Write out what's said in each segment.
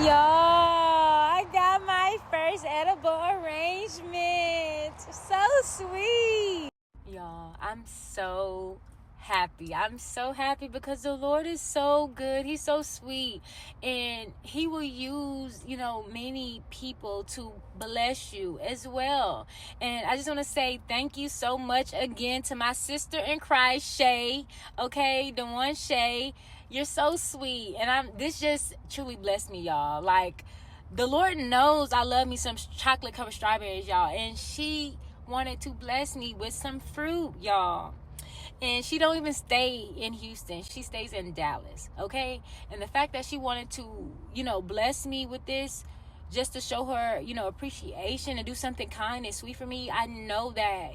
Y'all, I got my first edible arrangement. So sweet. Y'all, I'm so happy. I'm so happy because the Lord is so good. He's so sweet. And he will use, many people to bless you as well. And I just want to say thank you so much again to my sister in Christ, Shay. Okay, the one Shay. You're so sweet. And this just truly blessed me, y'all. Like, the Lord knows I love me some chocolate covered strawberries, y'all. And she wanted to bless me with some fruit, y'all. And she don't even stay in Houston. She stays in Dallas, okay? And the fact that she wanted to, bless me with this just to show her, appreciation and do something kind and sweet for me, I know that,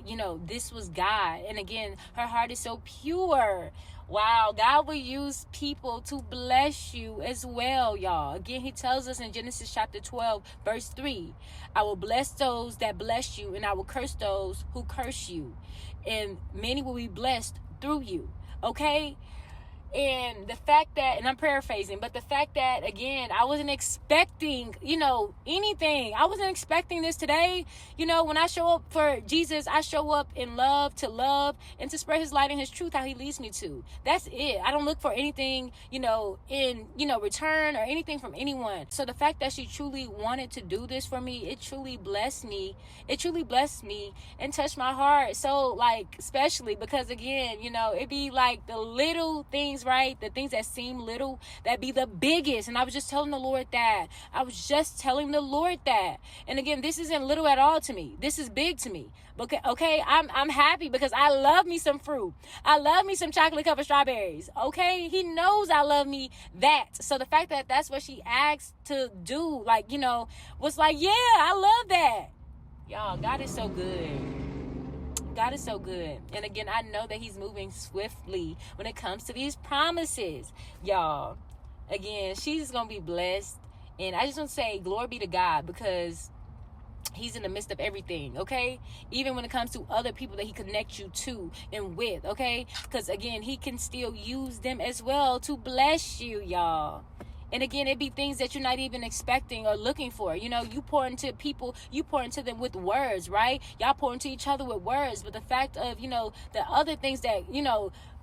this was God. And again, her heart is so pure. Wow, God will use people to bless you as well, y'all. Again, he tells us in Genesis chapter 12, verse 3, I will bless those that bless you, and I will curse those who curse you. And many will be blessed through you, okay? And the fact that, and I'm paraphrasing, but the fact that, again, I wasn't expecting, anything. I wasn't expecting this today. When I show up for Jesus, I show up in love and to spread his light and his truth, how he leads me to. That's it. I don't look for anything, in, return or anything from anyone. So the fact that she truly wanted to do this for me, it truly blessed me. It truly blessed me and touched my heart. So, like, especially because, again, it be like the little things, right? The things that seem little, that be the biggest. And I was just telling the Lord that. And again, this isn't little at all to me. This is big to me. Okay, I'm happy because I love me some fruit. I love me some chocolate covered strawberries. Okay, he knows I love me that. So the fact that that's what she asked to do, was like, yeah, I love that. Y'all, God is so good. God is so good. And again, I know that he's moving swiftly when it comes to these promises. Y'all, again, she's going to be blessed. And I just want to say glory be to God because he's in the midst of everything, okay? Even when it comes to other people that he connects you to and with, okay? Because, again, he can still use them as well to bless you, y'all. And again, it be things that you're not even expecting or looking for. You pour into people, you pour into them with words, right? Y'all pour into each other with words. But the fact of, the other things that,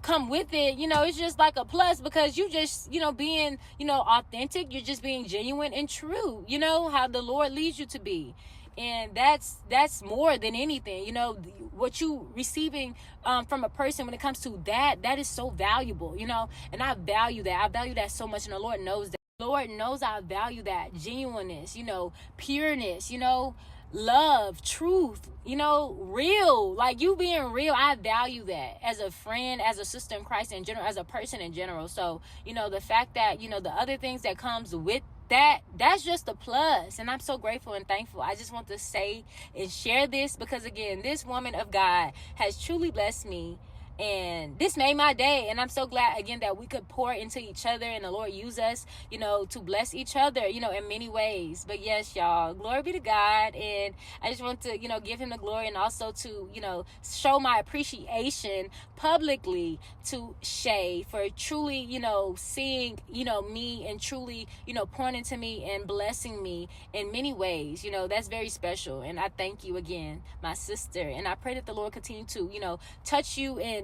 come with it, it's just like a plus because you just, being, authentic. You're just being genuine and true, how the Lord leads you to be. And that's more than anything, what you receiving from a person when it comes to that is so valuable, and I value that so much. And the Lord knows that. The Lord knows I value that genuineness, pureness, love, truth, real, like you being real. I value that as a friend, as a sister in Christ in general, as a person in general. So, the fact that, the other things that comes with that's just a plus. And I'm so grateful and thankful. I just want to say and share this because, again, this woman of God has truly blessed me. And this made my day. And I'm so glad, again, that we could pour into each other and the Lord use us, to bless each other, in many ways. But yes, y'all, glory be to God. And I just want to, give him the glory and also to, show my appreciation publicly to Shay for truly, seeing, me and truly, pouring into me and blessing me in many ways. That's very special. And I thank you again, my sister. And I pray that the Lord continue to, touch you and,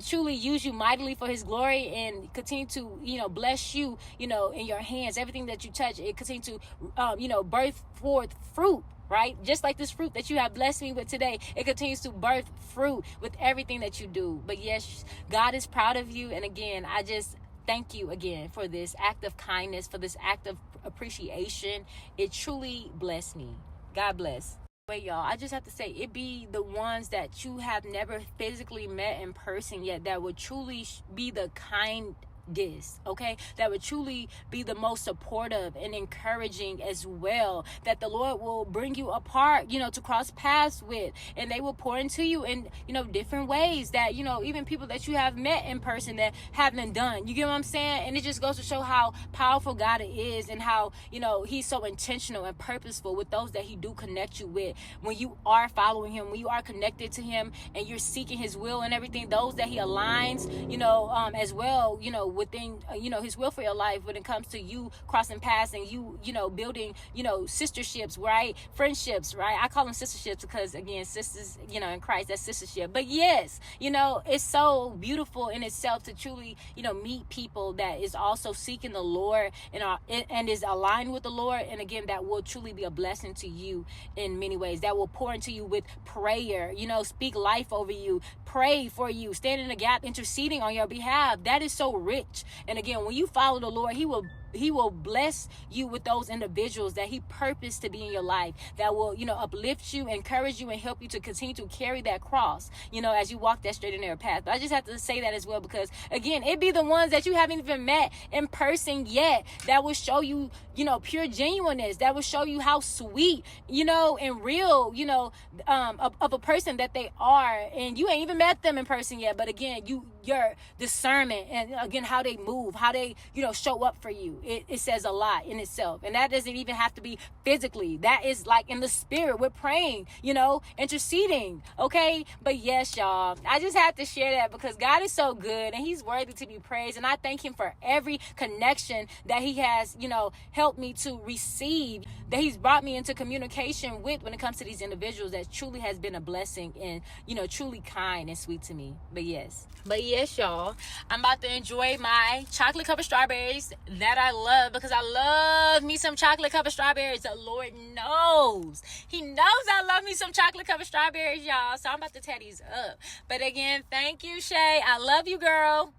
truly use you mightily for his glory and continue to, bless you, in your hands. Everything that you touch, it continue to, birth forth fruit. Right? Just like this fruit that you have blessed me with today, it continues to birth fruit with everything that you do. But yes, God is proud of you. And again, I just thank you again for this act of kindness, for this act of appreciation. It truly blessed me. God bless. Wait, y'all, I just have to say, it be the ones that you have never physically met in person yet that would truly be the kindest, okay? That would truly be the most supportive and encouraging as well, that the Lord will bring you apart, to cross paths with, and they will pour into you in, different ways that, even people that you have met in person that haven't done. You get what I'm saying? And it just goes to show how powerful God is and how, he's so intentional and purposeful with those that he do connect you with. When you are following him, when you are connected to him and you're seeking his will and everything, those that he aligns, as well, within, his will for your life when it comes to you crossing paths and you, building, sisterships, right? Friendships, right? I call them sisterships because, again, sisters, in Christ, that's sistership. But yes, it's so beautiful in itself to truly, meet people that is also seeking the Lord and is aligned with the Lord. And again, that will truly be a blessing to you in many ways. That will pour into you with prayer, speak life over you, pray for you, stand in the gap, interceding on your behalf. That is so rich. And again, when you follow the Lord, he will bless you with those individuals that he purposed to be in your life, that will, uplift you, encourage you, and help you to continue to carry that cross, as you walk that straight and narrow path. But I just have to say that as well, because again, it be the ones that you haven't even met in person yet that will show you, pure genuineness, that will show you how sweet, and real, of a person that they are. And you ain't even met them in person yet, but again, your discernment and again, how they move, how they, show up for you. It says a lot in itself. And that doesn't even have to be physically. That is like in the spirit. We're praying, interceding. Okay. But yes, y'all, I just had to share that because God is so good and he's worthy to be praised. And I thank him for every connection that he has, helped me to receive, that he's brought me into communication with when it comes to these individuals, that truly has been a blessing and, truly kind and sweet to me. But yes, y'all, I'm about to enjoy my chocolate covered strawberries that I love, because I love me some chocolate covered strawberries. The Lord knows. He knows I love me some chocolate covered strawberries, y'all. So I'm about to tear these up. But again, thank you, Shay. I love you, girl.